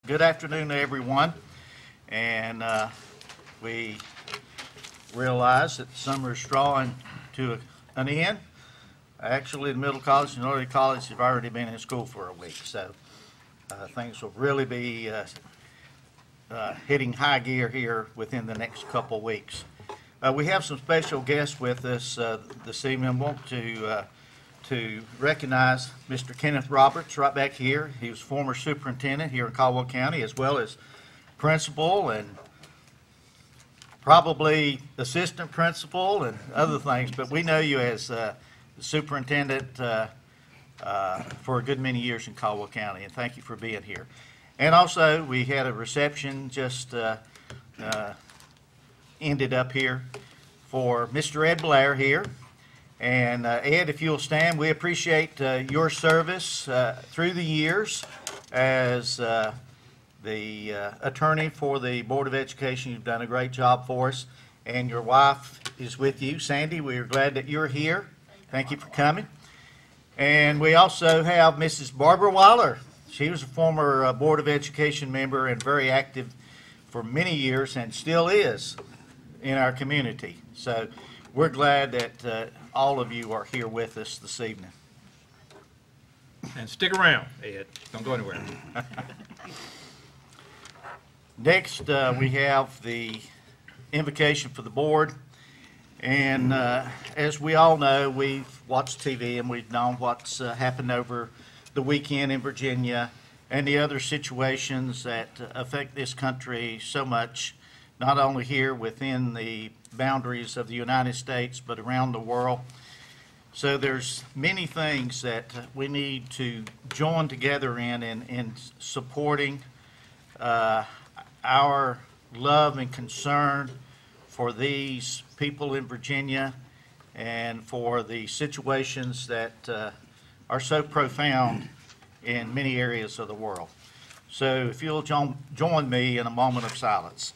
Good afternoon to everyone. And we realize that the summer is drawing to an end. Actually, the middle college and early college have already been in school for a week, so things will really be hitting high gear here within the next couple weeks. We have some special guests with us this evening. I want to recognize Mr. Kenneth Roberts right back here. He was former superintendent here in Caldwell County, as well as principal and probably assistant principal and other things, but we know you as superintendent for a good many years in Caldwell County, and thank you for being here. And also, we had a reception just ended up here for Mr. Ed Blair here. And Ed, if you'll stand, we appreciate your service through the years as the attorney for the Board of Education. You've done a great job for us. And your wife is with you, Sandy. We are glad that you're here. Thank you for coming. And we also have Mrs. Barbara Weiler. She was a former Board of Education member and very active for many years and still is in our community. So we're glad that all of you are here with us this evening. And stick around, Ed. Don't go anywhere. Next, we have the invocation for the board. And as we all know, we've watched TV and we've known what's happened over the weekend in Virginia and the other situations that affect this country so much, not only here within the boundaries of the United States, but around the world. So there's many things that we need to join together in supporting our love and concern for these people in Virginia and for the situations that are so profound in many areas of the world. So if you'll join me in a moment of silence.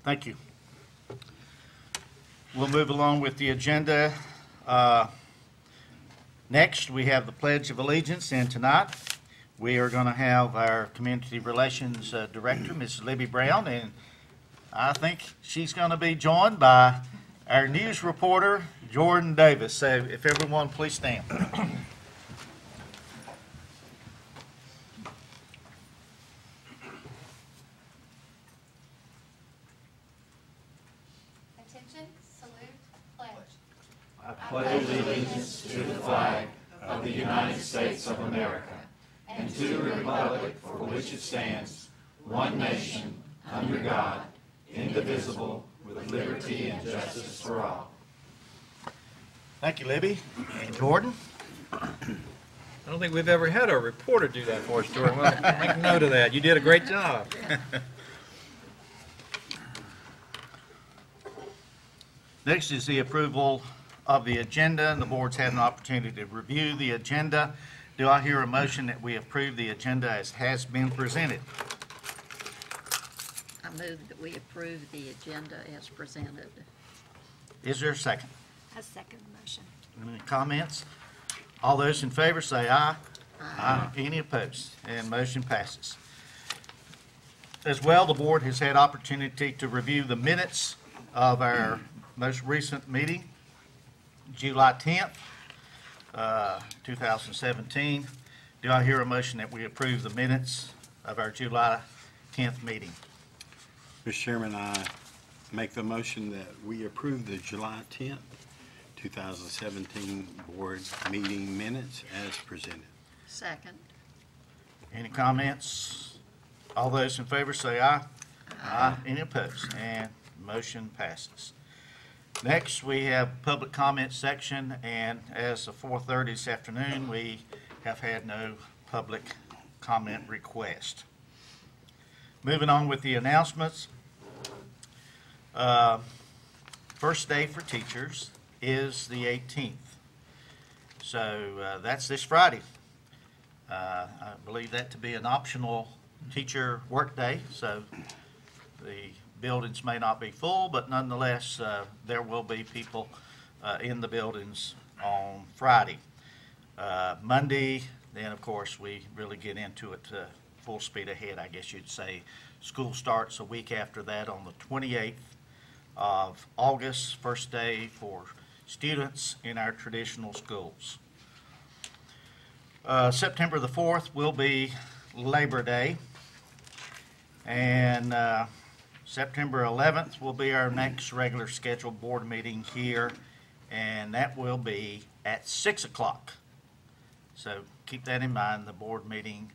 Thank you. We'll move along with the agenda. Next, we have the Pledge of Allegiance, and tonight we are going to have our Community Relations Director, Ms. Libby Brown, and I think she's going to be joined by our news reporter, Jordan Davis. So if everyone please stand. Attention, salute, pledge. I pledge allegiance to the flag of the United States of America and to the republic for which it stands, one nation, under God, indivisible, with liberty and justice for all. Thank you, Libby. And Jordan? I don't think we've ever had a reporter do that for us, Jordan. Well, make note of that. You did a great job. Next is the approval of the agenda, and the board's had an opportunity to review the agenda. Do I hear a motion that we approve the agenda as has been presented? I move that we approve the agenda as presented. Is there a second? I second the motion. Any comments? All those in favor say aye. Aye. Any opposed? And motion passes. As well, the board has had opportunity to review the minutes of our most recent meeting, July 10th, 2017. Do I hear a motion that we approve the minutes of our July 10th meeting? Mr. Chairman, I make the motion that we approve the July 10th, 2017 board meeting minutes as presented. Second. Any comments? All those in favor say aye. Aye. Any opposed? And motion passes. Next, we have public comment section, and as of 4:30 this afternoon, we have had no public comment request. Moving on with the announcements. First day for teachers is the 18th. So that's this Friday. I believe that to be an optional teacher work day, so the buildings may not be full, but nonetheless, there will be people in the buildings on Friday. Monday, then of course, we really get into it full speed ahead, I guess you'd say. School starts a week after that on the 28th of August, first day for students in our traditional schools. September the 4th will be Labor Day, and September 11th will be our next regular scheduled board meeting here, and that will be at 6 o'clock. So keep that in mind. The board meeting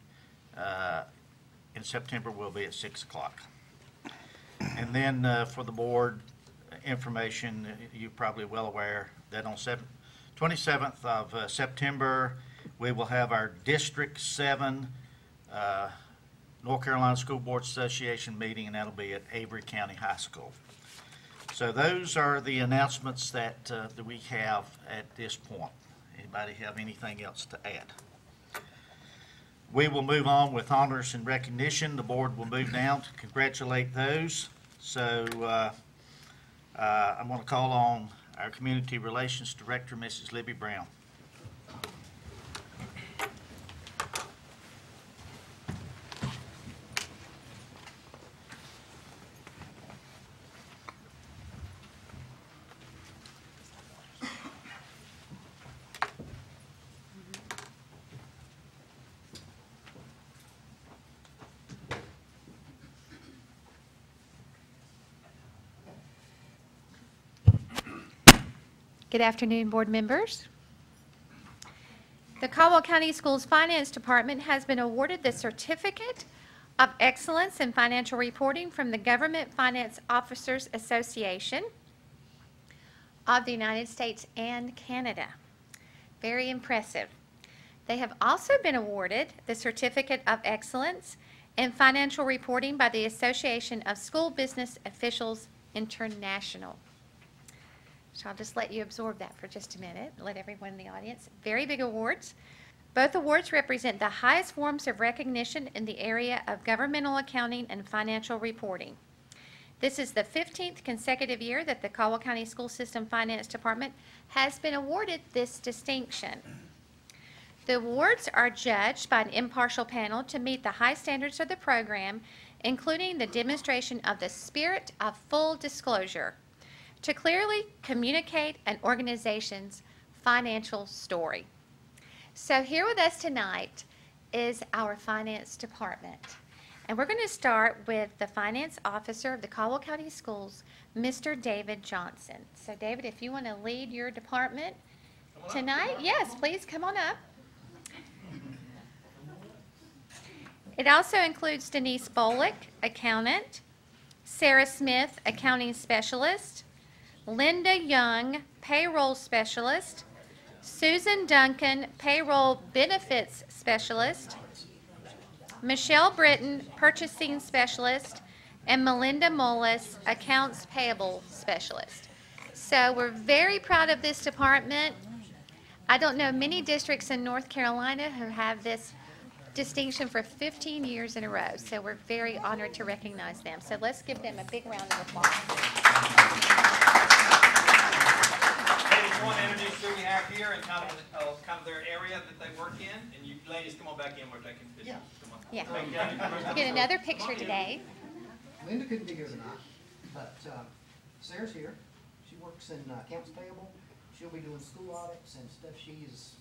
in September will be at 6 o'clock. And then for the board information, you're probably well aware that on 27th of September, we will have our District 7 North Carolina School Board Association meeting, and that'll be at Avery County High School. So those are the announcements that we have at this point. Anybody have anything else to add? We will move on with honors and recognition. The board will move now to congratulate those. So I'm going to call on our Community Relations Director, Mrs. Libby Brown. Good afternoon, board members. The Caldwell County Schools Finance Department has been awarded the Certificate of Excellence in Financial Reporting from the Government Finance Officers Association of the United States and Canada. Very impressive. They have also been awarded the Certificate of Excellence in Financial Reporting by the Association of School Business Officials International. So I'll just let you absorb that for just a minute, let everyone in the audience. Very big awards. Both awards represent the highest forms of recognition in the area of governmental accounting and financial reporting. This is the 15th consecutive year that the Caldwell County School System Finance Department has been awarded this distinction. The awards are judged by an impartial panel to meet the high standards of the program, including the demonstration of the spirit of full disclosure, to clearly communicate an organization's financial story. So here with us tonight is our finance department. And we're going to start with the finance officer of the Caldwell County Schools, Mr. David Johnson. So David, if you want to lead your department tonight, yes, please come on up. It also includes Denise Bolick, accountant, Sarah Smith, accounting specialist, Linda Young, payroll specialist, Susan Duncan, payroll benefits specialist, Michelle Britton, purchasing specialist, and Melinda Mullis, accounts payable specialist. So we're very proud of this department. I don't know many districts in North Carolina who have this distinction for 15 years in a row. So we're very honored to recognize them. So let's give them a big round of applause. I want to introduce who we have here and kind of their area that they work in. And you ladies, come on back in. We're taking pictures. Come on. Yeah. Get another picture today. Linda couldn't be here tonight, but Sarah's here. She works in accounts payable. She'll be doing school audits and stuff. She's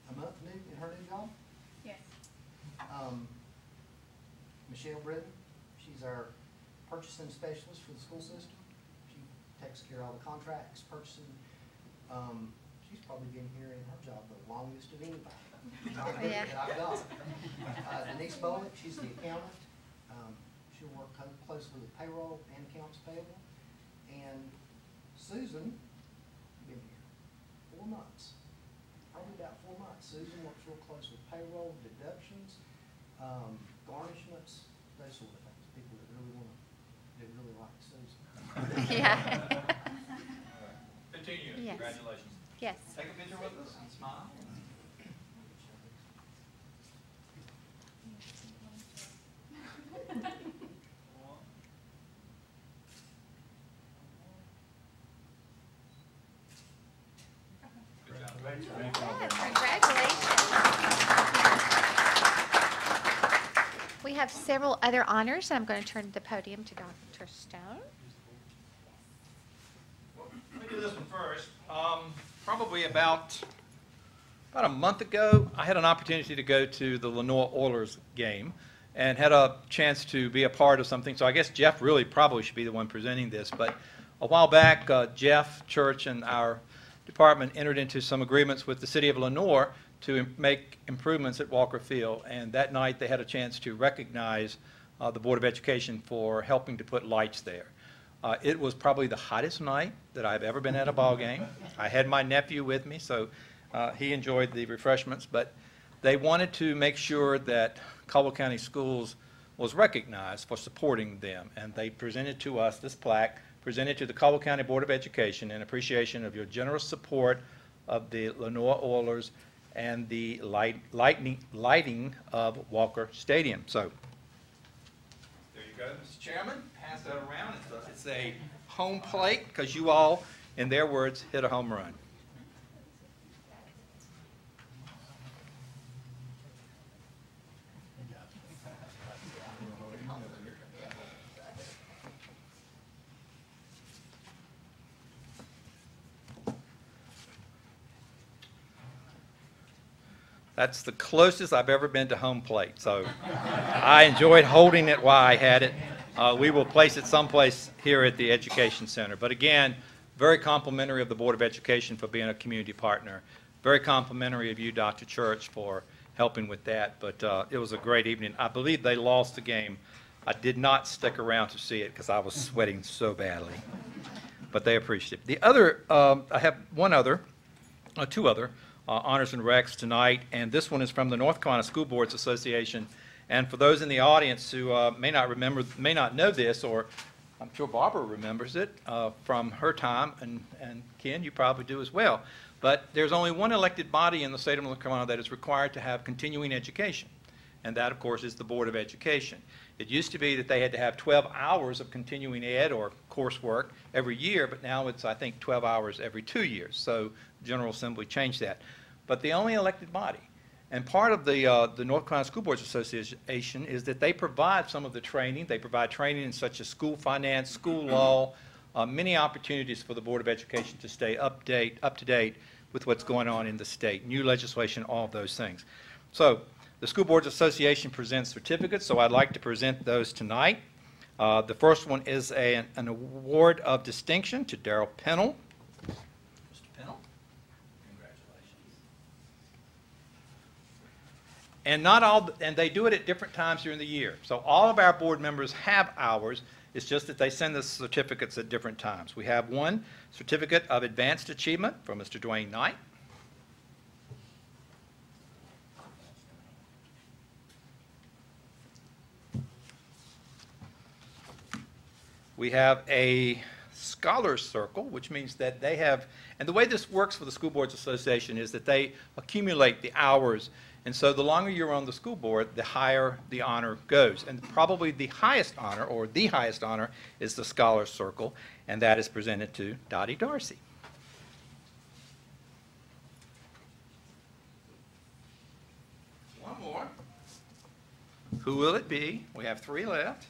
a month new in her new job. Yes. Michelle Britton, she's our purchasing specialist for the school system. She takes care of all the contracts, purchasing. She's probably been here in her job the longest of anybody Yeah. that I've got. Denise Bolick, she's the accountant. She'll work closely with payroll and accounts payable. And Susan, been here 4 months, probably about 4 months. Susan works real close with payroll, deductions, garnishments, those sort of things. People that really like Susan. Yeah. Continue. Yes. Congratulations. Yes. Take a picture with us and smile. have several other honors, and I'm going to turn the podium to Dr. Stone. Let me do this one first. Probably about a month ago, I had an opportunity to go to the Lenoir Oilers game and had a chance to be a part of something. So I guess Jeff really probably should be the one presenting this. But a while back, Jeff Church and our department entered into some agreements with the city of Lenoir to make improvements at Walker Field. And that night, they had a chance to recognize the Board of Education for helping to put lights there. It was probably the hottest night that I've ever been at a ball game. I had my nephew with me, so he enjoyed the refreshments. But they wanted to make sure that Caldwell County Schools was recognized for supporting them. And they presented to us this plaque, presented to the Caldwell County Board of Education in appreciation of your generous support of the Lenoir Oilers and the lighting of Walker Stadium. So there you go, Mr. Chairman. Pass that around. It's a home plate because you all, in their words, hit a home run. That's the closest I've ever been to home plate, so I enjoyed holding it while I had it. We will place it someplace here at the Education Center. But again, very complimentary of the Board of Education for being a community partner. Very complimentary of you, Dr. Church, for helping with that. But it was a great evening. I believe they lost the game. I did not stick around to see it because I was sweating so badly. But they appreciate it. The other, I have two other honors and recs tonight, and this one is from the North Carolina School Boards Association. And for those in the audience who may not know this, or I'm sure Barbara remembers it from her time, and Ken, you probably do as well. But there's only one elected body in the state of North Carolina that is required to have continuing education, and that, of course, is the Board of Education. It used to be that they had to have 12 hours of continuing ed or coursework every year, but now it's, I think, 12 hours every 2 years. So the General Assembly changed that. But the only elected body. And part of the North Carolina School Boards Association is that they provide some of the training. They provide training in such as school finance, school law, many opportunities for the Board of Education to stay up to date with what's going on in the state, new legislation, all of those things. So the School Boards Association presents certificates, so I'd like to present those tonight. The first one is an award of distinction to Daryl Pennell. Mr. Pennell, congratulations. And they do it at different times during the year. So all of our board members have hours. It's just that they send us certificates at different times. We have one certificate of advanced achievement from Mr. Dwayne Knight. We have a Scholars Circle, which means that they have, and the way this works for the School Boards Association is that they accumulate the hours, and so the longer you're on the school board, the higher the honor goes. And probably the highest honor, or the highest honor, is the Scholars Circle, and that is presented to Dottie Darcy. One more. Who will it be? We have 3 left.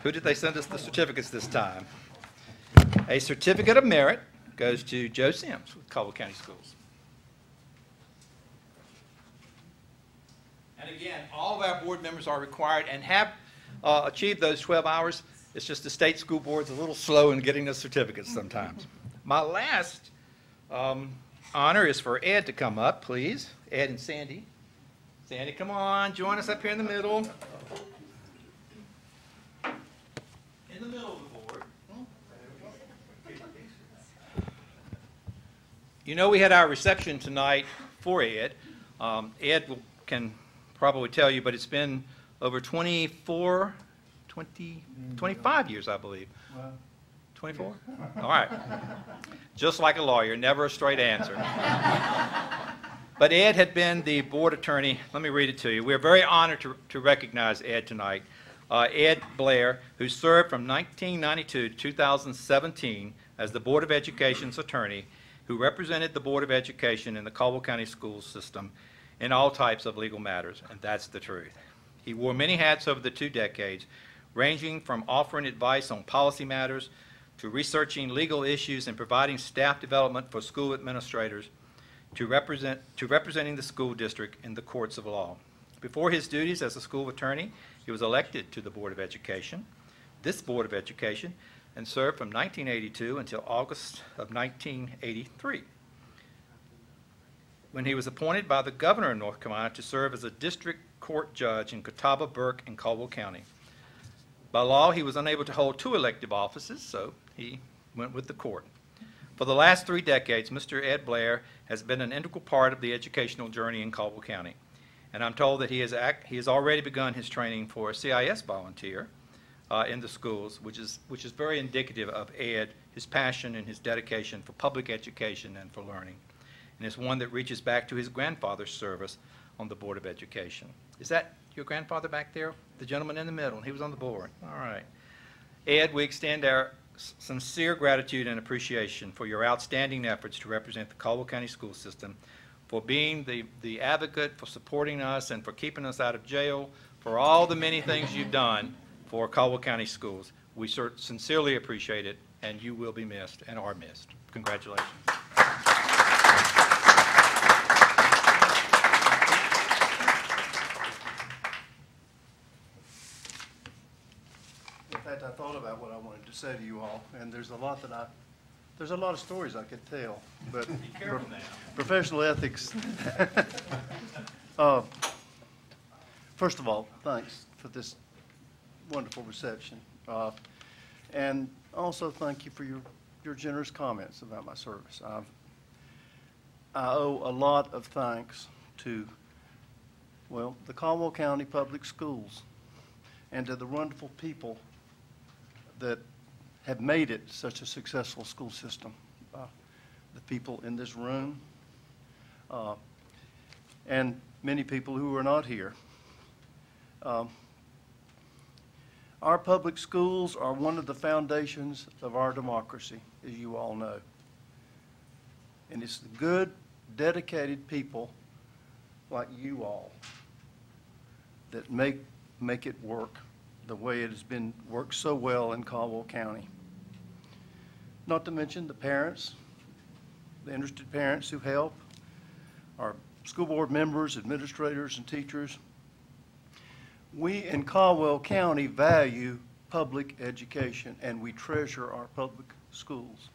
Who did they send us the certificates this time? A certificate of merit goes to Joe Sims with Caldwell County Schools. And again, all of our board members are required and have achieved those 12 hours. It's just the state school board's a little slow in getting the certificates sometimes. My last honor is for Ed to come up, please. Ed and Sandy. Sandy, come on, join us up here in the middle. In the middle of the board. You know, we had our reception tonight for Ed. Ed can probably tell you, but it's been over 25 years, I believe. 24? All right. Just like a lawyer, never a straight answer. But Ed had been the board attorney. Let me read it to you. We're very honored to recognize Ed tonight. Ed Blair, who served from 1992 to 2017 as the Board of Education's attorney, who represented the Board of Education in the Caldwell County school system in all types of legal matters, and that's the truth. He wore many hats over the 2 decades, ranging from offering advice on policy matters to researching legal issues and providing staff development for school administrators to representing the school district in the courts of law. Before his duties as a school attorney, he was elected to the Board of Education, this Board of Education, and served from 1982 until August of 1983, when he was appointed by the governor of North Carolina to serve as a district court judge in Catawba, Burke, and Caldwell County. By law, he was unable to hold 2 elective offices, so he went with the court. For the last 3 decades, Mr. Ed Blair has been an integral part of the educational journey in Caldwell County, and I'm told that he has already begun his training for a CIS volunteer in the schools, which is very indicative of Ed, his passion and his dedication for public education and for learning. And it's one that reaches back to his grandfather's service on the Board of Education. Is that your grandfather back there? The gentleman in the middle, he was on the board. All right. Ed, we extend our sincere gratitude and appreciation for your outstanding efforts to represent the Caldwell County school system, for being the advocate, for supporting us, and for keeping us out of jail, for all the many things you've done for Caldwell County schools. We sincerely appreciate it, and you will be missed and are missed. Congratulations. In fact, I thought about what I wanted to say to you all, and there's a lot of stories I could tell, but Be careful now. professional ethics. First of all, thanks for this wonderful reception. And also thank you for your generous comments about my service. I owe a lot of thanks to, well, the Caldwell County Public Schools and to the wonderful people that have made it such a successful school system. The people in this room, and many people who are not here. Our public schools are one of the foundations of our democracy, as you all know. And it's the good, dedicated people like you all that make it work the way it has been worked so well in Caldwell County. Not to mention the parents, the interested parents who help, our school board members, administrators, and teachers. We in Caldwell County value public education, and we treasure our public schools.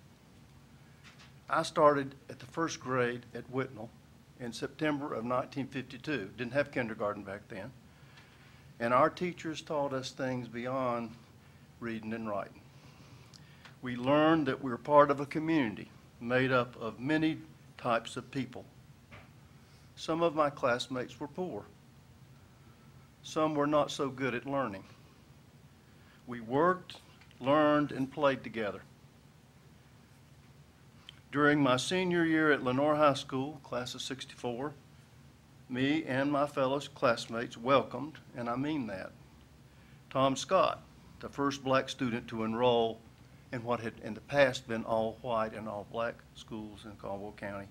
I started at the first grade at Whitnall in September of 1952. Didn't have kindergarten back then. And our teachers taught us things beyond reading and writing. We learned that we're part of a community made up of many types of people. Some of my classmates were poor. Some were not so good at learning. We worked, learned, and played together. During my senior year at Lenoir High School, class of '64, me and my fellow classmates welcomed, and I mean that, Tom Scott, the first black student to enroll in what had in the past been all white and all black schools in Caldwell County.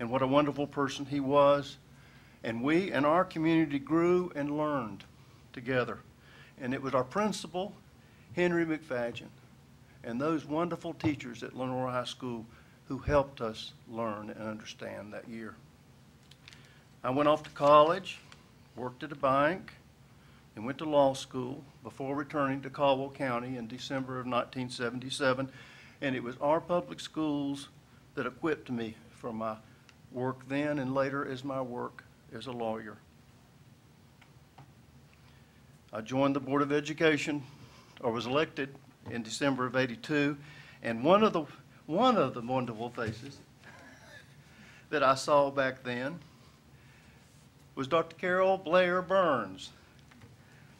And what a wonderful person he was. And we and our community grew and learned together. And it was our principal, Henry McFadgen, and those wonderful teachers at Lenoir High School who helped us learn and understand that year. I went off to college, worked at a bank, and went to law school before returning to Caldwell County in December of 1977. And it was our public schools that equipped me for my work then and later as my work as a lawyer. I joined the Board of Education, or was elected in December of '82, and one of the wonderful faces that I saw back then was Dr. Carol Blair Burns.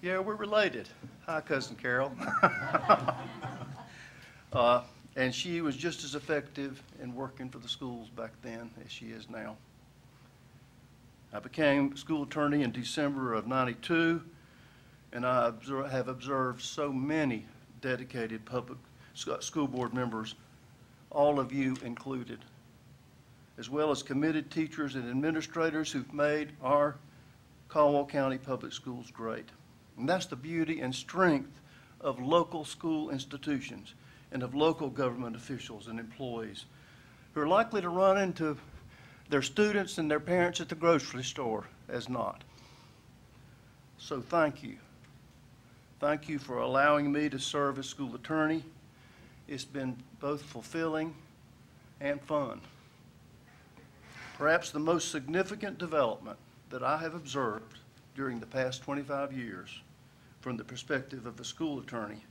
Yeah, we're related. Hi, Cousin Carol. And she was just as effective in working for the schools back then as she is now. I became school attorney in December of '92, and I have observed so many dedicated public school board members, all of you included, as well as committed teachers and administrators who've made our Caldwell County Public Schools great. And that's the beauty and strength of local school institutions and of local government officials and employees who are likely to run into their students and their parents at the grocery store as not. So thank you. Thank you for allowing me to serve as school attorney. It's been both fulfilling and fun. Perhaps the most significant development that I have observed during the past 25 years from the perspective of a school attorney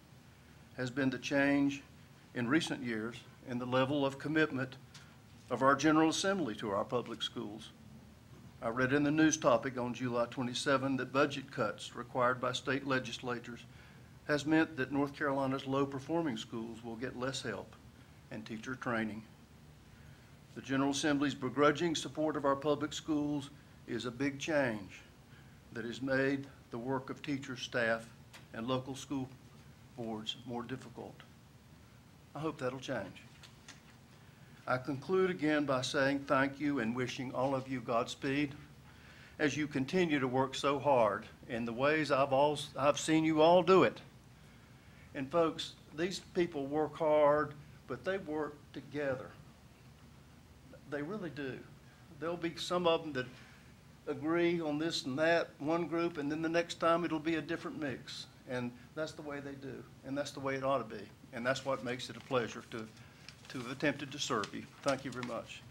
has been the change in recent years in the level of commitment of our General Assembly to our public schools. I read in the news topic on July 27 that budget cuts required by state legislatures has meant that North Carolina's low-performing schools will get less help and teacher training. The General Assembly's begrudging support of our public schools is a big change that has made the work of teachers, staff, and local school boards more difficult. I hope that'll change. I conclude again by saying thank you and wishing all of you Godspeed as you continue to work so hard in the ways I've seen you all do it. And folks, these people work hard, but they work together. They really do. There'll be some of them that agree on this and that, one group, and then the next time it'll be a different mix. And that's the way they do, and that's the way it ought to be. And that's what makes it a pleasure to have attempted to serve you. Thank you very much.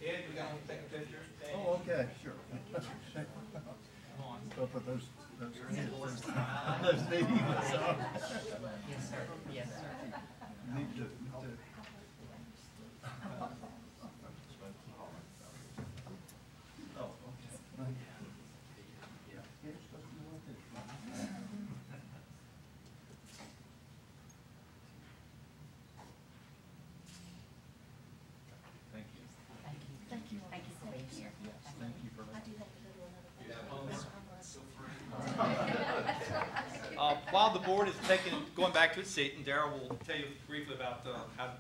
Ed, we got to take a picture. Oh, okay, sure. I'll put those names. Yes, sir. Yes, sir. Need to. Oh, okay. Thank you. Thank you for being here. While the board is going back to its seat, and Darrell will tell you briefly about how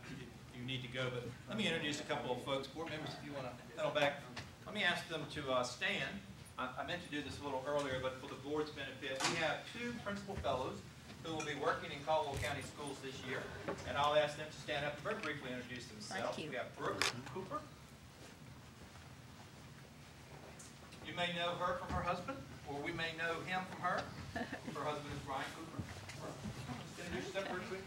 you need to go, but let me introduce a couple of folks. Board members, if you want to head on back, let me ask them to stand. I meant to do this a little earlier, but for the board's benefit, we have two principal fellows who will be working in Caldwell County Schools this year, and I'll ask them to stand up and very briefly introduce themselves. Thank you. We have Brooke Cooper. You may know her from her husband, or we may know him from her. Her husband is Ryan Cooper. Just introduce yourself very quick.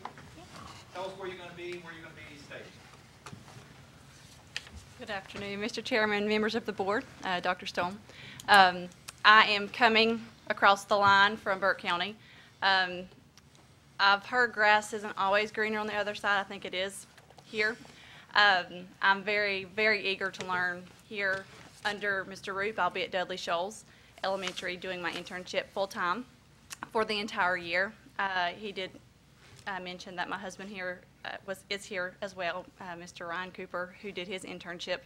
Tell us where you're going to be, where you're going to be staged. Good afternoon, Mr. Chairman, members of the board, Dr. Stone. I am coming across the line from Burke County. I've heard grass isn't always greener on the other side. I think it is here. I'm very, very eager to learn here under Mr. Roop. I'll be at Dudley Shoals Elementary doing my internship full-time for the entire year. He did mention that my husband here is here as well, Mr. Ryan Cooper, who did his internship.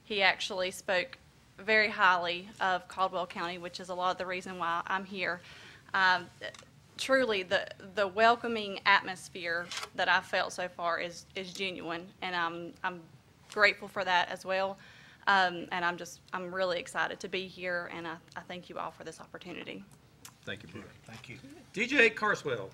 He actually spoke very highly of Caldwell County, which is a lot of the reason why I'm here. Truly, the welcoming atmosphere that I've felt so far is genuine, and I'm grateful for that as well. And I'm really excited to be here, and I thank you all for this opportunity. Thank you, Brooke. Thank you. DJ Carswell.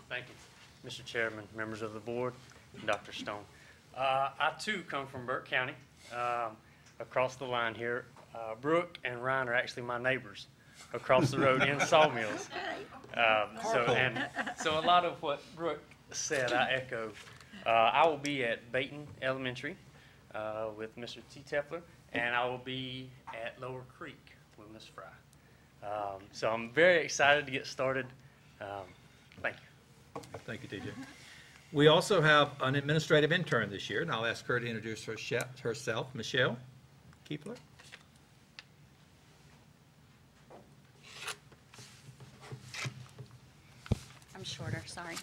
Thank you, Mr. Chairman, members of the board, and Dr. Stone. I too come from Burke County, across the line here. Brooke and Ryan are actually my neighbors across the road in Sawmills. So a lot of what Brooke said, I echo. I will be at Bayton Elementary with Mr. T. Tefler, and I will be at Lower Creek with Ms. Fry. So I'm very excited to get started. Thank you. Thank you, DJ. We also have an administrative intern this year, and I'll ask her to introduce herself. Michelle Keepler. I'm shorter, sorry.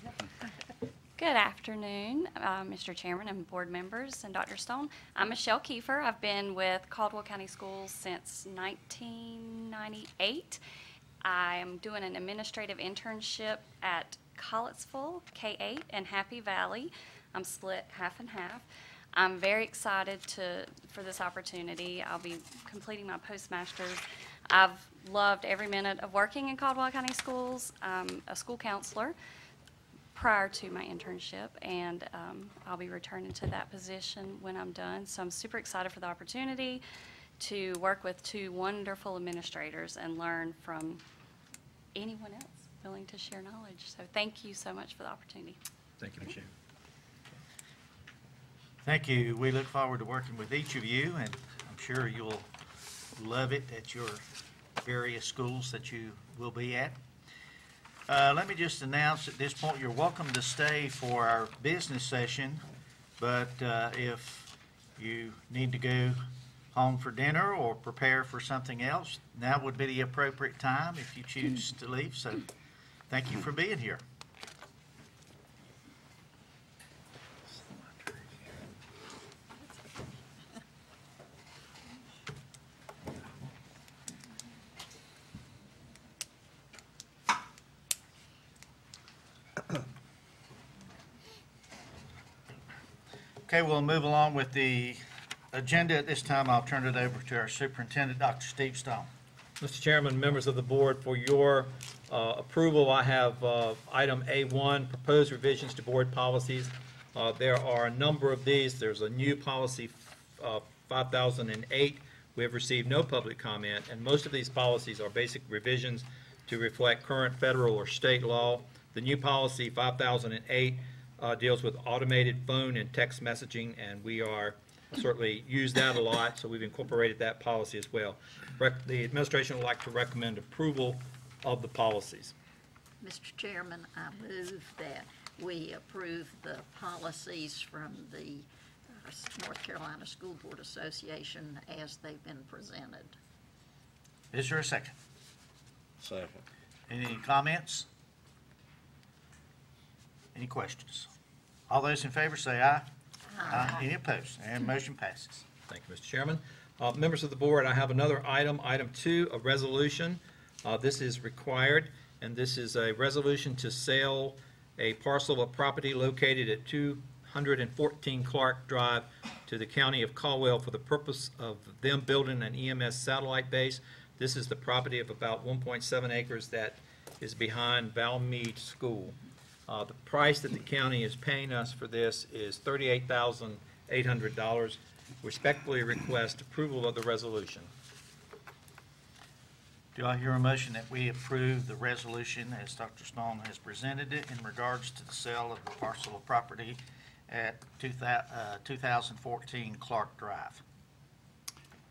Good afternoon, Mr. Chairman and board members and Dr. Stone. I'm Michelle Kiefer. I've been with Caldwell County Schools since 1998. I am doing an administrative internship at Collettsville, K-8, and Happy Valley. I'm split half and half. I'm very excited for this opportunity. I'll be completing my postmaster's. I've loved every minute of working in Caldwell County Schools. I'm a school counselor prior to my internship, and I'll be returning to that position when I'm done. So I'm super excited for the opportunity to work with two wonderful administrators and learn from anyone else willing to share knowledge. So thank you so much for the opportunity. Thank you, Michelle. Thank you. We look forward to working with each of you, and I'm sure you'll love it at your various schools that you will be at. Let me just announce at this point, you're welcome to stay for our business session, but if you need to go home for dinner or prepare for something else, now would be the appropriate time if you choose to leave. So thank you for being here. Okay, we'll move along with the agenda. At this time, I'll turn it over to our superintendent, Dr. Steve Stone. Mr. Chairman, members of the board, for your approval, I have item A1, proposed revisions to board policies. There are a number of these. There's a new policy 5008. We have received no public comment, and most of these policies are basic revisions to reflect current federal or state law. The new policy 5008 deals with automated phone and text messaging, and we are certainly use that a lot, so we've incorporated that policy as well. The administration would like to recommend approval of the policies. Mr. Chairman, I move that we approve the policies from the North Carolina School Board Association as they've been presented. Is there a second? Second. Any comments? Any questions? All those in favor say aye. Aye. Any opposed? And motion passes. Thank you, Mr. Chairman. Members of the board, I have another item, item 2, a resolution. This is required, and this is a resolution to sell a parcel of property located at 214 Clark Drive to the County of Caldwell for the purpose of them building an EMS satellite base. This is the property of about 1.7 acres that is behind Valmead School. The price that the county is paying us for this is $38,800. Respectfully request approval of the resolution. Do I hear a motion that we approve the resolution as Dr. Stone has presented it in regards to the sale of the parcel of property at 2014 Clark Drive?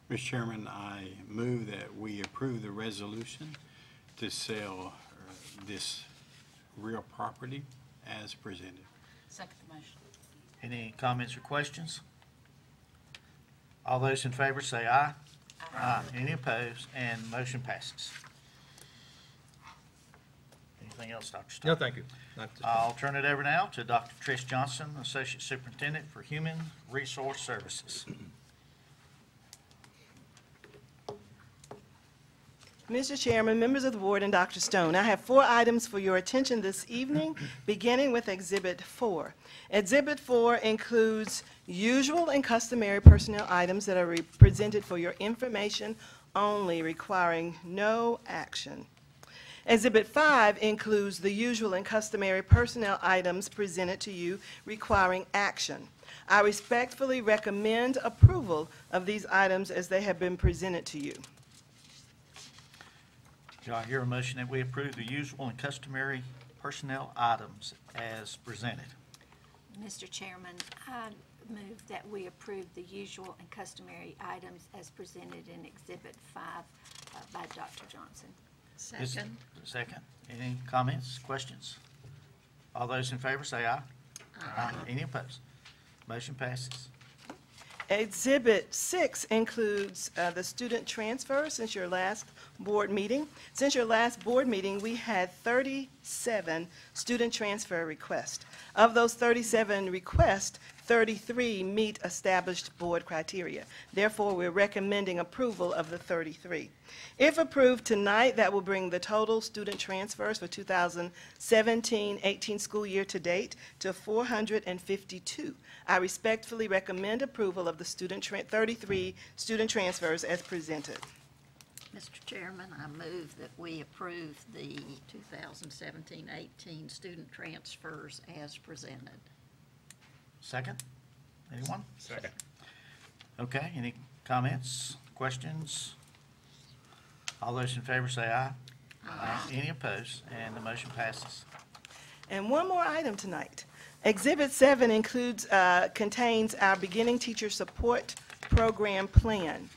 Mr. Chairman, I move that we approve the resolution to sell this real property as presented. Second the motion. Any comments or questions? All those in favor say aye. Aye. Any opposed? And motion passes. Anything else, Dr. Stone? No, thank you. Not at this time. I'll turn it over now to Dr. Trish Johnson, Associate Superintendent for Human Resource Services. Mr. Chairman, members of the board, and Dr. Stone, I have 4 items for your attention this evening, beginning with Exhibit 4. Exhibit 4 includes usual and customary personnel items that are presented for your information only, requiring no action. Exhibit 5 includes the usual and customary personnel items presented to you, requiring action. I respectfully recommend approval of these items as they have been presented to you. Do I hear a motion that we approve the usual and customary personnel items as presented? Mr. Chairman, I move that we approve the usual and customary items as presented in Exhibit 5 by Dr. Johnson. Second. Second. Any comments, questions? All those in favor say aye. Aye. Any opposed? Motion passes. Exhibit 6 includes the student transfer. Since your last board meeting. Since your last board meeting, we had 37 student transfer requests. Of those 37 requests, 33 meet established board criteria. Therefore, we're recommending approval of the 33. If approved tonight, that will bring the total student transfers for 2017-18 school year to date to 452. I respectfully recommend approval of the 33 student transfers as presented. Mr. Chairman, I move that we approve the 2017-18 student transfers as presented. Second? Anyone? Second. Okay, any comments, questions? All those in favor say aye. Aye. Any opposed? And the motion passes. And one more item tonight. Exhibit 7 contains our beginning teacher support program plan.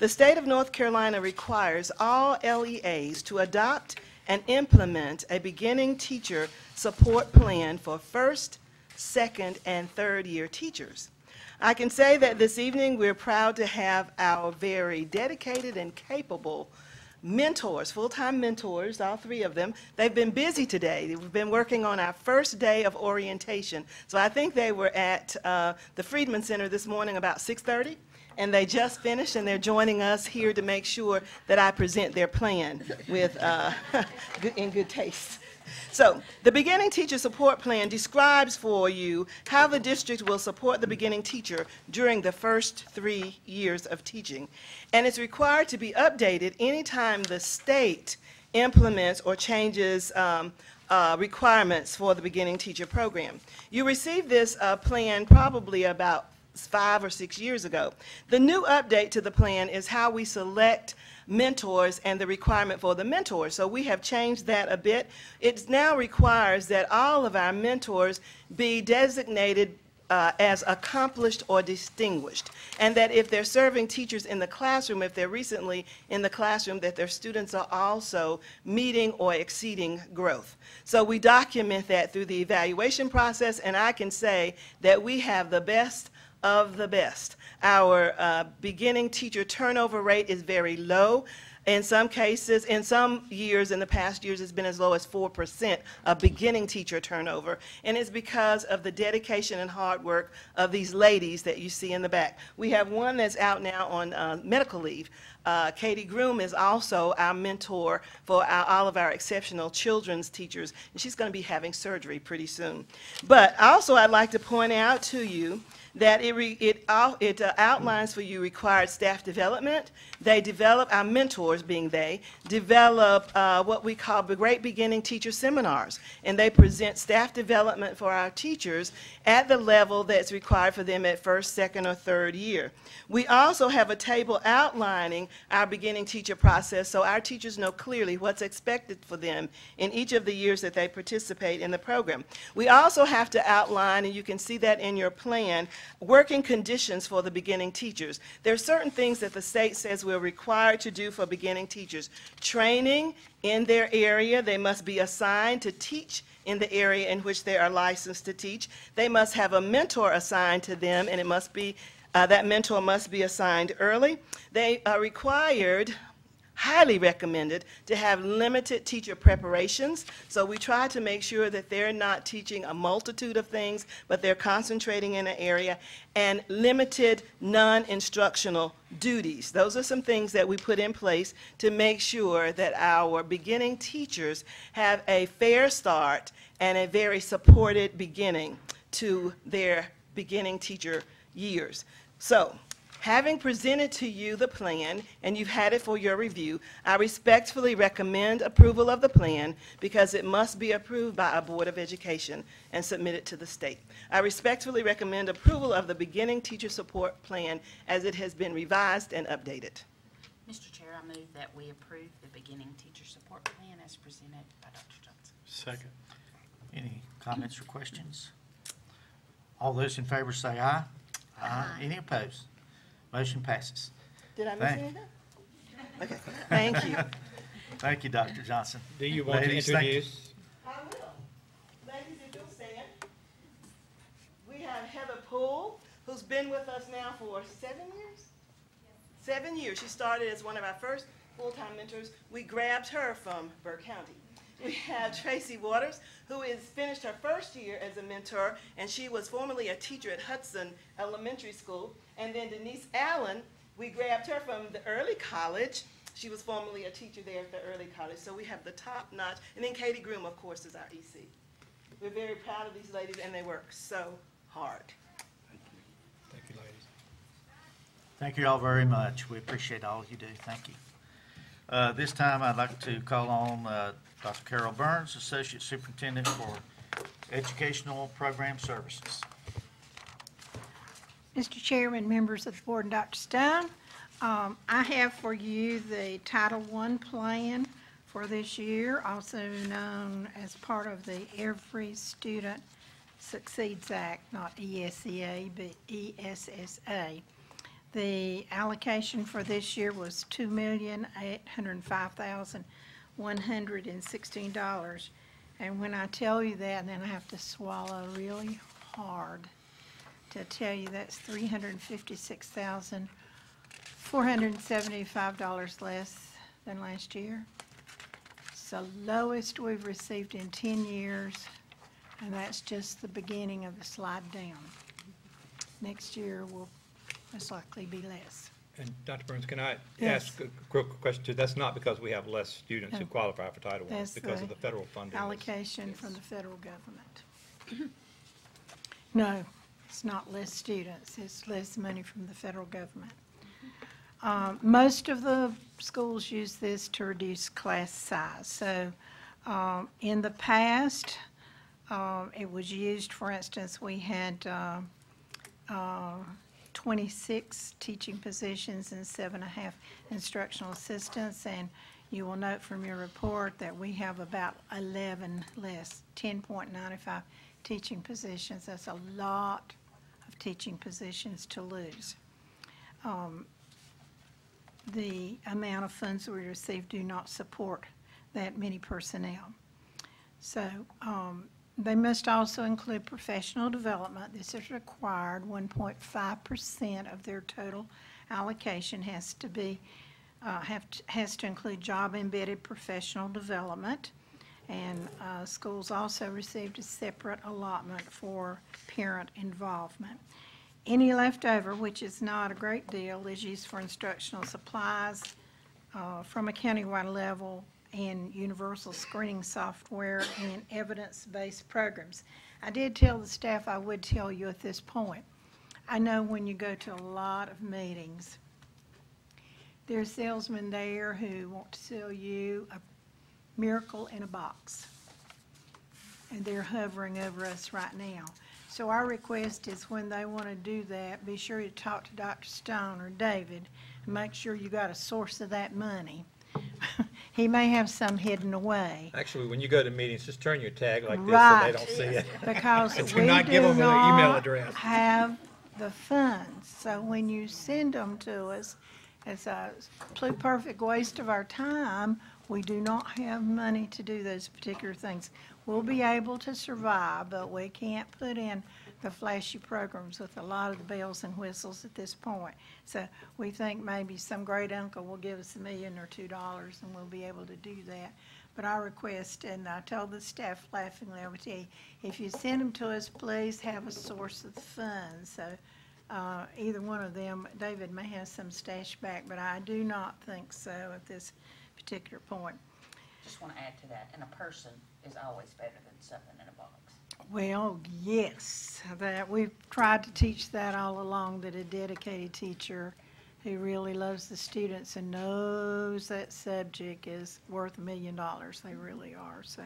The state of North Carolina requires all LEAs to adopt and implement a beginning teacher support plan for first, second, and third year teachers. I can say that this evening we're proud to have our very dedicated and capable mentors, full-time mentors, all 3 of them. They've been busy today. We've been working on our first day of orientation. So I think they were at the Friedman Center this morning about 6:30, and they just finished, and they're joining us here to make sure that I present their plan with in good taste. So, the Beginning Teacher Support Plan describes for you how the district will support the beginning teacher during the first 3 years of teaching. And it's required to be updated anytime the state implements or changes requirements for the beginning teacher program. You received this plan probably about 5 or 6 years ago. The new update to the plan is how we select mentors and the requirement for the mentors. So we have changed that a bit. It now requires that all of our mentors be designated as accomplished or distinguished, and that if they're serving teachers in the classroom, if they're recently in the classroom, that their students are also meeting or exceeding growth. So we document that through the evaluation process, and I can say that we have the best of the best. Our beginning teacher turnover rate is very low. In some cases, in some years, in the past years, it's been as low as 4% of beginning teacher turnover. And it's because of the dedication and hard work of these ladies that you see in the back. We have one that's out now on medical leave. Katie Groom is also our mentor for all of our exceptional children's teachers, and she's going to be having surgery pretty soon. But also I'd like to point out to you that it outlines for you required staff development. They develop, our mentors being they, develop what we call the Great Beginning Teacher Seminars, and they present staff development for our teachers at the level that's required for them at first, second, or third year. We also have a table outlining our beginning teacher process so our teachers know clearly what's expected for them in each of the years that they participate in the program. We also have to outline, and you can see that in your plan, working conditions for the beginning teachers. There are certain things that the state says we're required to do for beginning teachers. Training in their area, they must be assigned to teach in the area in which they are licensed to teach. They must have a mentor assigned to them, and it must be that mentor must be assigned early. They are required, highly recommended, to have limited teacher preparations. So we try to make sure that they're not teaching a multitude of things, but they're concentrating in an area, and limited non-instructional duties. Those are some things that we put in place to make sure that our beginning teachers have a fair start and a very supported beginning to their beginning teacher years. So, having presented to you the plan, and you've had it for your review, I respectfully recommend approval of the plan because it must be approved by a Board of Education and submitted to the state. I respectfully recommend approval of the Beginning Teacher Support Plan as it has been revised and updated. Mr. Chair, I move that we approve the Beginning Teacher Support Plan as presented by Dr. Johnson. Second. Any comments or questions? All those in favor say aye. Aye. Any opposed? Motion passes. Did I miss anything? Okay, thank you. Thank you, Dr. Johnson. Do you want to introduce? I will. Ladies, if you'll stand. We have Heather Poole, who's been with us now for 7 years? 7 years. She started as one of our first full-time mentors. We grabbed her from Burke County. We have Tracy Waters, who has finished her first year as a mentor, and she was formerly a teacher at Hudson Elementary School. And then Denise Allen, we grabbed her from the early college. She was formerly a teacher there at the early college. So we have the top notch. And then Katie Groom, of course, is our EC. We're very proud of these ladies, and they work so hard. Thank you, ladies. Thank you all very much. We appreciate all you do. Thank you. This time, I'd like to call on Dr. Carol Burns, Associate Superintendent for Educational Program Services. Mr. Chairman, members of the board, and Dr. Stone, I have for you the Title I plan for this year, also known as part of the Every Student Succeeds Act, not ESEA, but ESSA. The allocation for this year was $2,805,116. And when I tell you that, then I have to swallow really hard to tell you that's $356,475 less than last year. It's the lowest we've received in 10 years, and that's just the beginning of the slide down. Next year will most likely be less. And Dr. Burns, can I Yes. ask a quick question too? That's not because we have less students who No. qualify for Title I, it's That's because of the the federal funding. allocation from the federal government. No, it's not less students, it's less money from the federal government. Most of the schools use this to reduce class size. So in the past, it was used, for instance, we had 26 teaching positions and 7.5 instructional assistants, and you will note from your report that we have about 11 less, 10.95 teaching positions. That's a lot of teaching positions to lose. The amount of funds we receive do not support that many personnel. So they must also include professional development. This is required. 1.5% of their total allocation has to be has to include job-embedded professional development. And schools also received a separate allotment for parent involvement. Any leftover, which is not a great deal, is used for instructional supplies from a countywide level and universal screening software and evidence-based programs. I did tell the staff I would tell you at this point. I know when you go to a lot of meetings, there's salesmen there who want to sell you a miracle in a box. And they're hovering over us right now. So our request is when they want to do that, be sure you talk to Dr. Stone or David and make sure you got a source of that money. He may have some hidden away. Actually, when you go to meetings, just turn your tag like this so Right. they don't see it. Because And we do not give do them an email not address. have the funds. So when you send them to us, it's a perfect waste of our time. We do not have money to do those particular things. We'll be able to survive, but we can't put in the flashy programs with a lot of the bells and whistles at this point. So we think maybe some great uncle will give us $1 million or $2 and we'll be able to do that. But our request, and I told the staff laughingly, I would tell you, if you send them to us, please have a source of the funds. So either one of them, David may have some stash back, but I do not think so at this particular point. Just want to add to that, and a person is always better than something in a box. Well, yes, that we've tried to teach that all along, that a dedicated teacher who really loves the students and knows that subject is worth $1 million. They really are, so.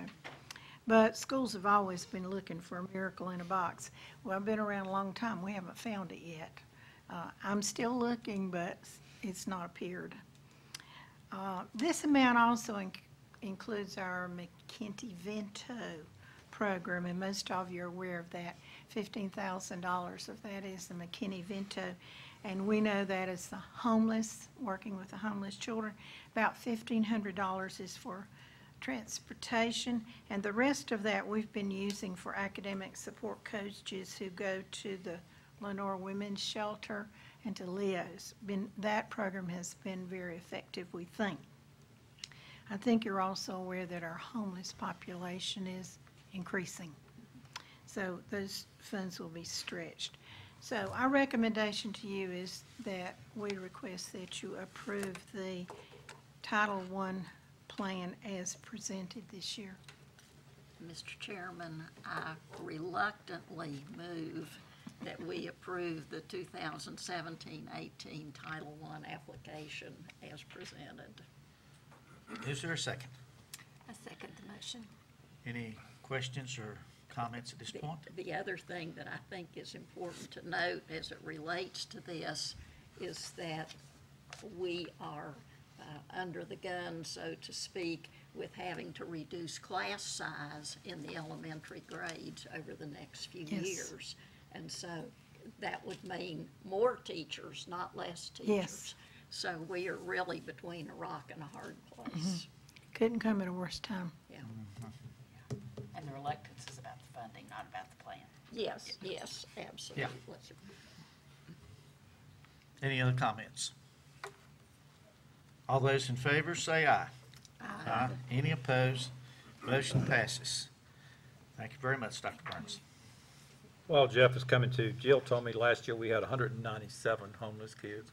But schools have always been looking for a miracle in a box. Well, I've been around a long time. We haven't found it yet. I'm still looking, but it's not appeared. This amount also includes our McKinney-Vento program, and most of you are aware of that. $15,000 of that is the McKinney-Vento, and we know that is the homeless, working with the homeless children. About $1,500 is for transportation, and the rest of that we've been using for academic support coaches who go to the Lenore Women's Shelter and to Leo's. That program has been very effective, we think. I think you're also aware that our homeless population is increasing. So those funds will be stretched. So our recommendation to you is that we request that you approve the Title I plan as presented this year. Mr. Chairman, I reluctantly move that we approve the 2017-18 Title I application as presented. Is there a second? I second the motion. Any questions or comments at this point? The other thing that I think is important to note as it relates to this is that we are under the gun, so to speak, with having to reduce class size in the elementary grades over the next few Yes. years. And so that would mean more teachers, not less teachers. Yes. So we are really between a rock and a hard place. Couldn't come at a worse time. Yeah. And the reluctance is about the funding, not about the plan. Yes, yes, absolutely. Any other comments? All those in favor say aye. Aye. Any opposed? Motion passes. Thank you very much, Dr. Burns. Well, Jeff is coming to. Jill told me last year we had 197 homeless kids.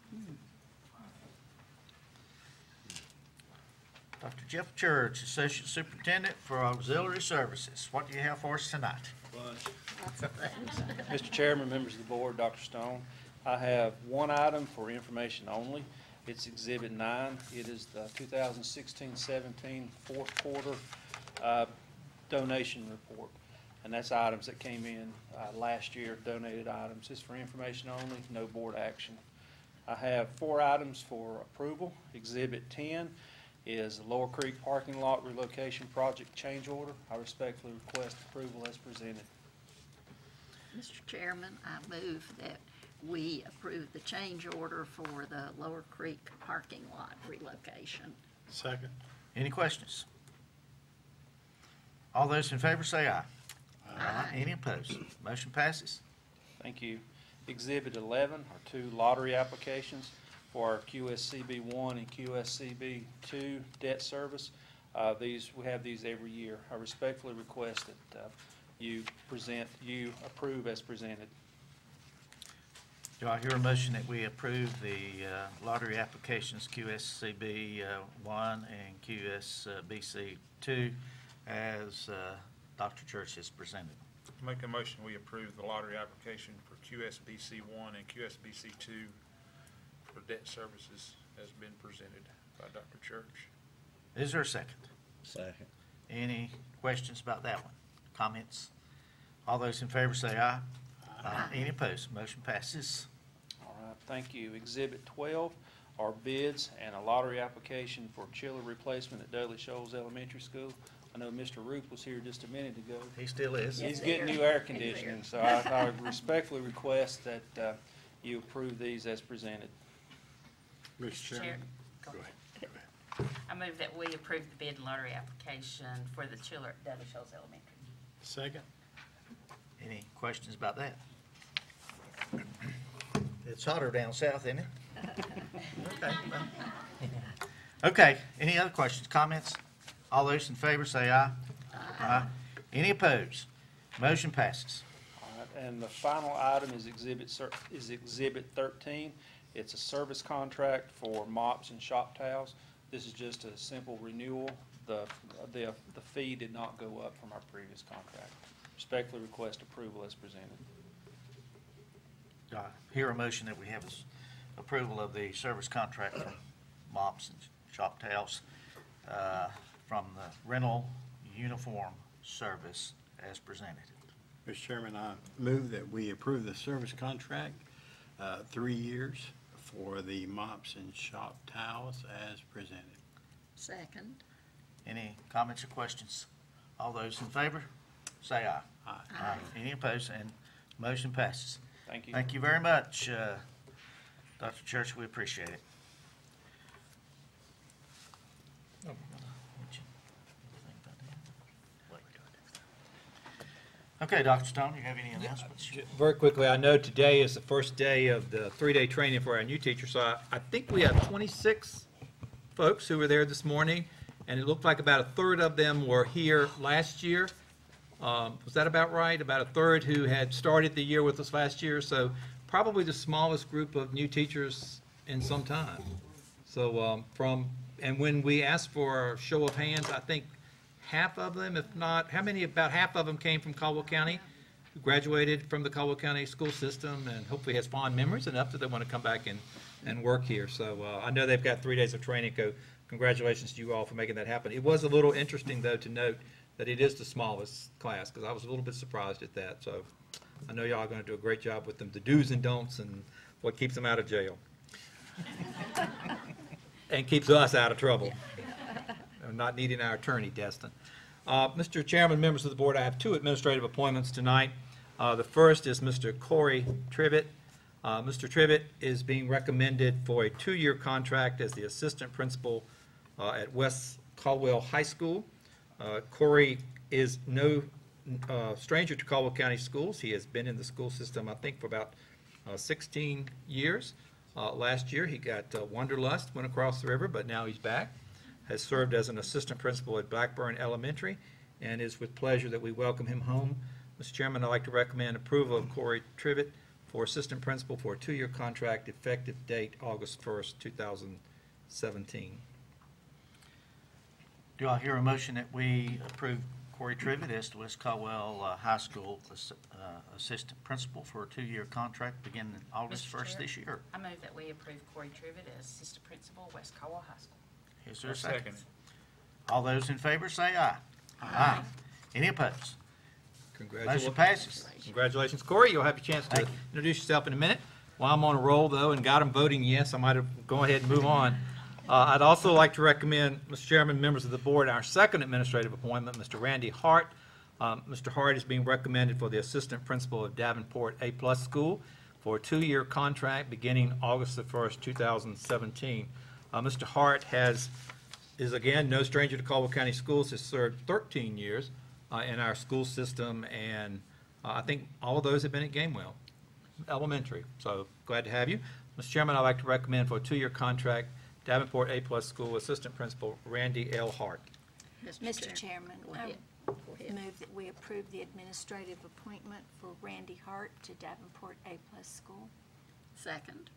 Dr. Jeff Church, Associate Superintendent for Auxiliary Services. What do you have for us tonight? Mr. Chairman, members of the board, Dr. Stone, I have one item for information only. It's Exhibit 9. It is the 2016-17 fourth quarter donation report. And that's items that came in last year, donated items. It's for information only, no board action. I have 4 items for approval. Exhibit 10 is the Lower Creek Parking Lot Relocation Project Change Order. I respectfully request approval as presented. Mr. Chairman, I move that we approve the change order for the Lower Creek parking lot relocation. Second. Any questions? All those in favor say aye. Aye. Any opposed? Motion passes. Thank you. Exhibit 11 are 2 lottery applications for our QSCB 1 and QSCB 2 debt service. We have these every year. I respectfully request that you approve as presented. Do I hear a motion that we approve the lottery applications QSCB 1 and QSBC 2 as Dr. Church has presented? Make a motion, we approve the lottery application for QSBC 1 and QSBC 2 for debt services as been presented by Dr. Church. Is there a second? Second. Any questions about that one? Comments? All those in favor say aye. Aye. Any opposed? Motion passes. All right, thank you. Exhibit 12 are bids and a lottery application for chiller replacement at Dudley Shoals Elementary School. I know Mr. Roop was here just a minute ago. He still is. He's getting new air conditioning, so I respectfully request that you approve these as presented. Mr. Chairman. Go ahead. I move that we approve the bid and lottery application for the chiller at Dudley Shoals Elementary. Second. Any questions about that? It's hotter down south, isn't it? Okay. Well. Okay, any other questions, comments? All those in favor say aye. Aye. Any opposed? Motion passes. All right, and the final item is Exhibit 13. It's a service contract for mops and shop towels. This is just a simple renewal. The fee did not go up from our previous contract. Respectfully request approval as presented. Do I hear a motion that we have approval of the service contract for mops and shop towels from the rental uniform service as presented? Mr. Chairman, I move that we approve the service contract, 3 years, for the mops and shop towels as presented. Second. Any comments or questions? All those in favor, say aye. Aye. Aye. Any opposed? And motion passes. Thank you. Thank you very much, Dr. Church. We appreciate it. Okay, Dr. Stone, you have any announcements? Very quickly, I know today is the first day of the 3-day training for our new teachers, so I think we have 26 folks who were there this morning, and it looked like about a third of them were here last year. Was that about right? About a third who had started the year with us last year, so probably the smallest group of new teachers in some time. So and when we asked for a show of hands, I think half of them, if not, about half of them came from Caldwell County, who graduated from the Caldwell County school system and hopefully has fond memories enough that they want to come back and work here. So I know they've got 3 days of training. Congratulations to you all for making that happen. It was a little interesting, though, to note that it is the smallest class, because I was a little bit surprised at that. So I know y'all are going to do a great job with them, the do's and don'ts and what keeps them out of jail. And keeps us out of trouble. Not needing our attorney, Destin. Mr. Chairman, members of the board, I have 2 administrative appointments tonight. The first is Mr. Corey Trivett. Mr. Trivett is being recommended for a 2-year contract as the assistant principal at West Caldwell High School. Corey is no stranger to Caldwell County schools. He has been in the school system, I think, for about 16 years. Last year, he got Wanderlust, went across the river, but now he's back. Has served as an assistant principal at Blackburn Elementary, and is with pleasure that we welcome him home. Mr. Chairman, I'd like to recommend approval of Corey Trivett for assistant principal for a 2-year contract, effective date August 1st, 2017. Do I hear a motion that we approve Corey Trivett as the West Caldwell High School assistant principal for a 2-year contract beginning August Mr. 1st Chair, this year? I move that we approve Corey Trivett as assistant principal, West Caldwell High School. Is there a I'll second? second it. All those in favor say aye. Aye. Any opposed? Congratulations. Motion passes. Congratulations, Corey. You'll have a chance to Thank you. introduce yourself in a minute. While I'm on a roll, though, and got them voting yes, I might have go ahead and move on. I'd also like to recommend, Mr. Chairman, members of the board, our second administrative appointment, Mr. Randy Hart. Mr. Hart is being recommended for the assistant principal of Davenport A+ School for a 2-year contract beginning August the 1st, 2017. Mr. Hart is again no stranger to Caldwell County Schools, has served 13 years in our school system, and I think all of those have been at Gamewell Elementary. So glad to have you. Mr. Chairman, I'd like to recommend for a 2-year contract, Davenport A+ School Assistant Principal Randy L. Hart. Mr. Chairman, Go I ahead. move that we approve the administrative appointment for Randy Hart to Davenport A+ School. Second.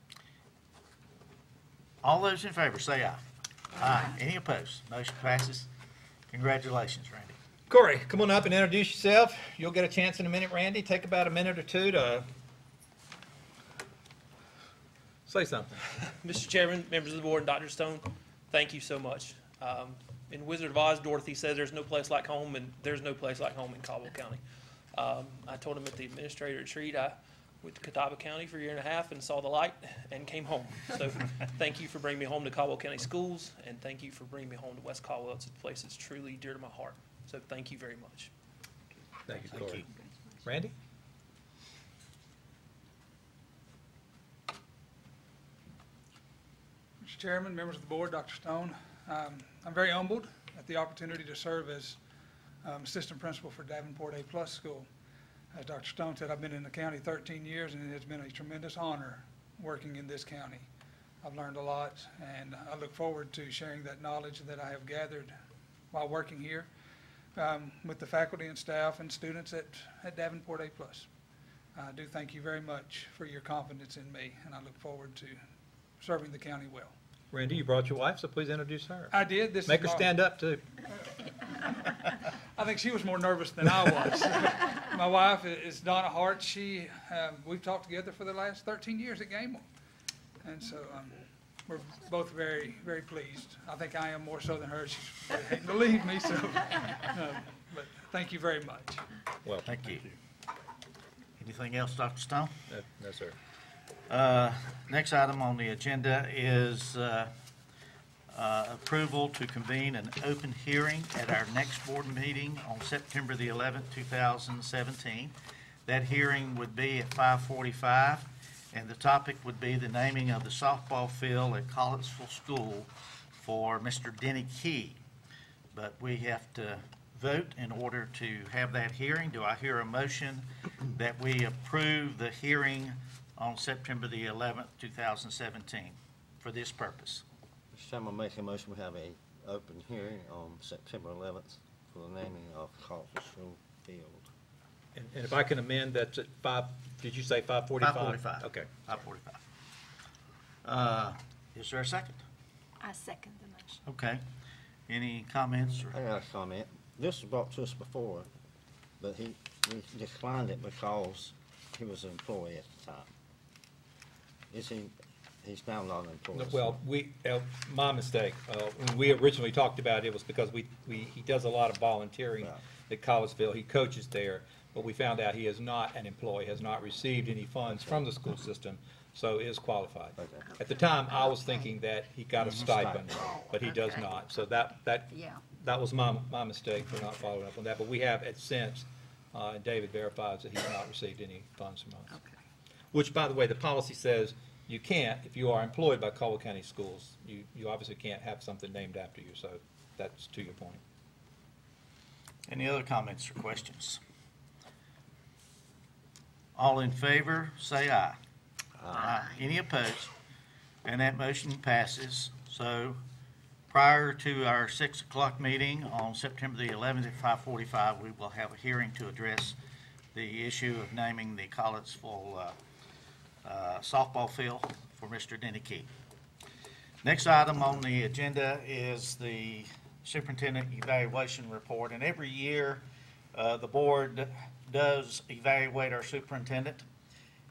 All those in favor say aye. Aye. Any opposed? Motion passes. Congratulations, Randy. Corey, come on up and introduce yourself. You'll get a chance in a minute, Randy. Take about a minute or two to say something. Mr. Chairman, members of the board, and Dr. Stone, thank you so much. In Wizard of Oz, Dorothy says there's no place like home, and there's no place like home in Caldwell County. I told him at the administrator retreat, I went to Catawba County for a 1.5 years and saw the light and came home. So thank you for bringing me home to Caldwell County Schools, and thank you for bringing me home to West Caldwell. It's a place that's truly dear to my heart. So thank you very much. Thank you, Corey. Randy? Mr. Chairman, members of the board, Dr. Stone, I'm very humbled at the opportunity to serve as assistant principal for Davenport A+ School. As Dr. Stone said, I've been in the county 13 years, and it has been a tremendous honor working in this county. I've learned a lot, and I look forward to sharing that knowledge that I have gathered while working here with the faculty and staff and students at Davenport A+. I do thank you very much for your confidence in me, and I look forward to serving the county well. Randy, you brought your wife, so please introduce her. I did. Make her stand up, too. I think she was more nervous than I was. My wife is Donna Hart. We've talked together for the last 13 years at Gamewell. And so we're both very, very pleased. I think I am more so than her. She's really hating to leave me, so. But thank you very much. Well, thank you. Anything else, Dr. Stone? No, sir. Next item on the agenda is approval to convene an open hearing at our next board meeting on September the 11th, 2017. That hearing would be at 5:45, and the topic would be the naming of the softball field at Collinsville School for Mr. Denny Key. But we have to vote in order to have that hearing. Do I hear a motion that we approve the hearing on September the 11th, 2017 for this purpose? Mr. Chairman, I make a motion we have a open hearing on September 11th for the naming of Collinsville Field. And if I can amend, that's at 5, did you say 5:45? 5:45. Okay. 5:45. Is there a second? I second the motion. Okay. Any comments? I got a comment. This was brought to us before, but we declined it because he was an employee at the time. He's now not an employee. Well, my mistake. When we originally talked about it, it was because he does a lot of volunteering at Collinsville. He coaches there, but we found out he is not an employee, has not received any funds from the school system, so is qualified. Okay. At the time, I was thinking that he got a stipend, but he does not. So that was my mistake for not following up on that. But we have since, and David verifies that he's not received any funds from us. Okay. Which, by the way, the policy says you can't, if you are employed by Caldwell County Schools, you obviously can't have something named after you, so that's to your point. Any other comments or questions? All in favor, say aye. Aye. Any opposed? And that motion passes. So prior to our 6 o'clock meeting on September the 11th at 5:45, we will have a hearing to address the issue of naming the Collinsville softball field for Mr. Denny Key. Next item on the agenda is the superintendent evaluation report. And every year, the board does evaluate our superintendent.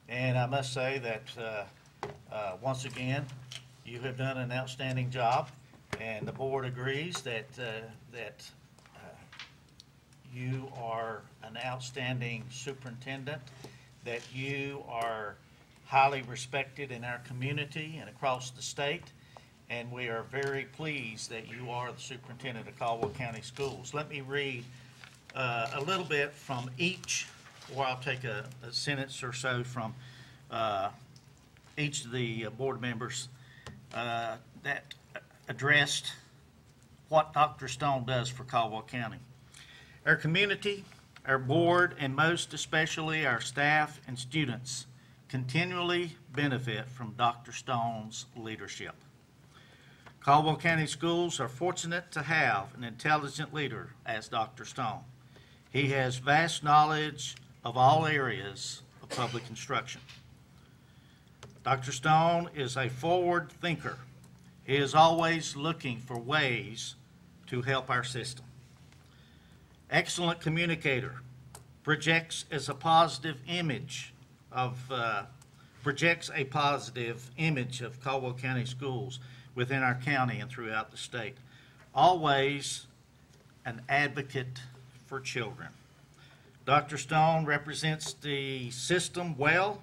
And I must say that once again, you have done an outstanding job, and the board agrees that you are an outstanding superintendent, that you are highly respected in our community and across the state, and we are very pleased that you are the superintendent of Caldwell County Schools. Let me read a little bit from each, or I'll take a sentence or so from each of the board members that addressed what Dr. Stone does for Caldwell County. Our community, our board, and most especially our staff and students continually benefit from Dr. Stone's leadership. Caldwell County Schools are fortunate to have an intelligent leader as Dr. Stone. He has vast knowledge of all areas of public instruction. Dr. Stone is a forward thinker. He is always looking for ways to help our system. Excellent communicator, projects a positive image of Caldwell County Schools within our county and throughout the state. Always an advocate for children. Dr. Stone represents the system well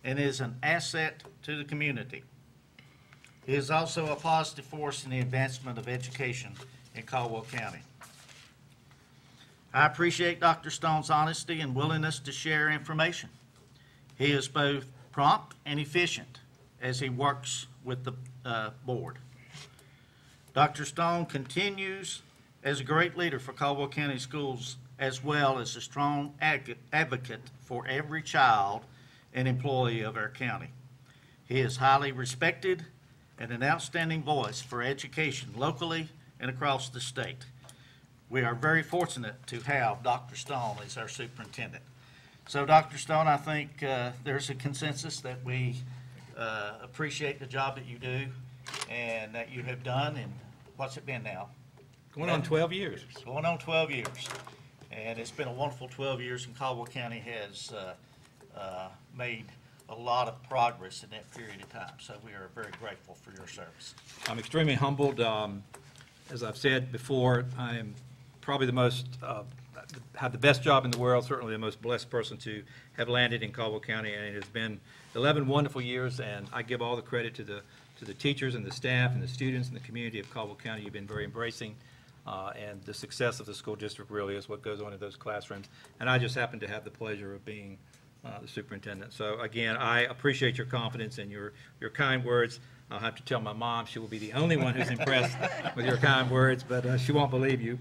and is an asset to the community. He is also a positive force in the advancement of education in Caldwell County. I appreciate Dr. Stone's honesty and willingness to share information. He is both prompt and efficient as he works with the board. Dr. Stone continues as a great leader for Caldwell County Schools, as well as a strong advocate for every child and employee of our county. He is highly respected and an outstanding voice for education locally and across the state. We are very fortunate to have Dr. Stone as our superintendent. So, Dr. Stone, I think there's a consensus that we appreciate the job that you do and that you have done. And what's it been now? Going on 12 years. Going on 12 years. And it's been a wonderful 12 years, and Caldwell County has made a lot of progress in that period of time. So we are very grateful for your service. I'm extremely humbled. As I've said before, I am probably the most, have the best job in the world, certainly the most blessed person to have landed in Caldwell County, and it has been 11 wonderful years, and I give all the credit to the teachers and the staff and the students and the community of Caldwell County. You've been very embracing, and the success of the school district really is what goes on in those classrooms, and I just happen to have the pleasure of being the superintendent. So again, I appreciate your confidence and your kind words. I'll have to tell my mom. She will be the only one who's impressed with your kind words, but she won't believe you.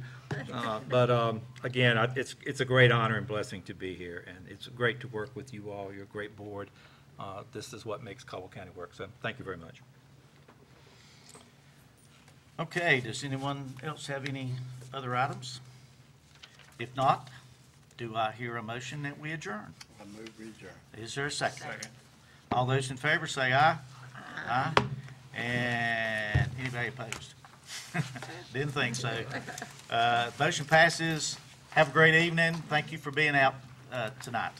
Again, it's a great honor and blessing to be here, and it's great to work with you all. You're a great board. This is what makes Caldwell County work, so thank you very much. Okay, does anyone else have any other items? If not, do I hear a motion that we adjourn? I move we adjourn. Is there a second? All those in favor say aye. Aye. And anybody opposed? Didn't think so. Motion passes. Have a great evening. Thank you for being out tonight.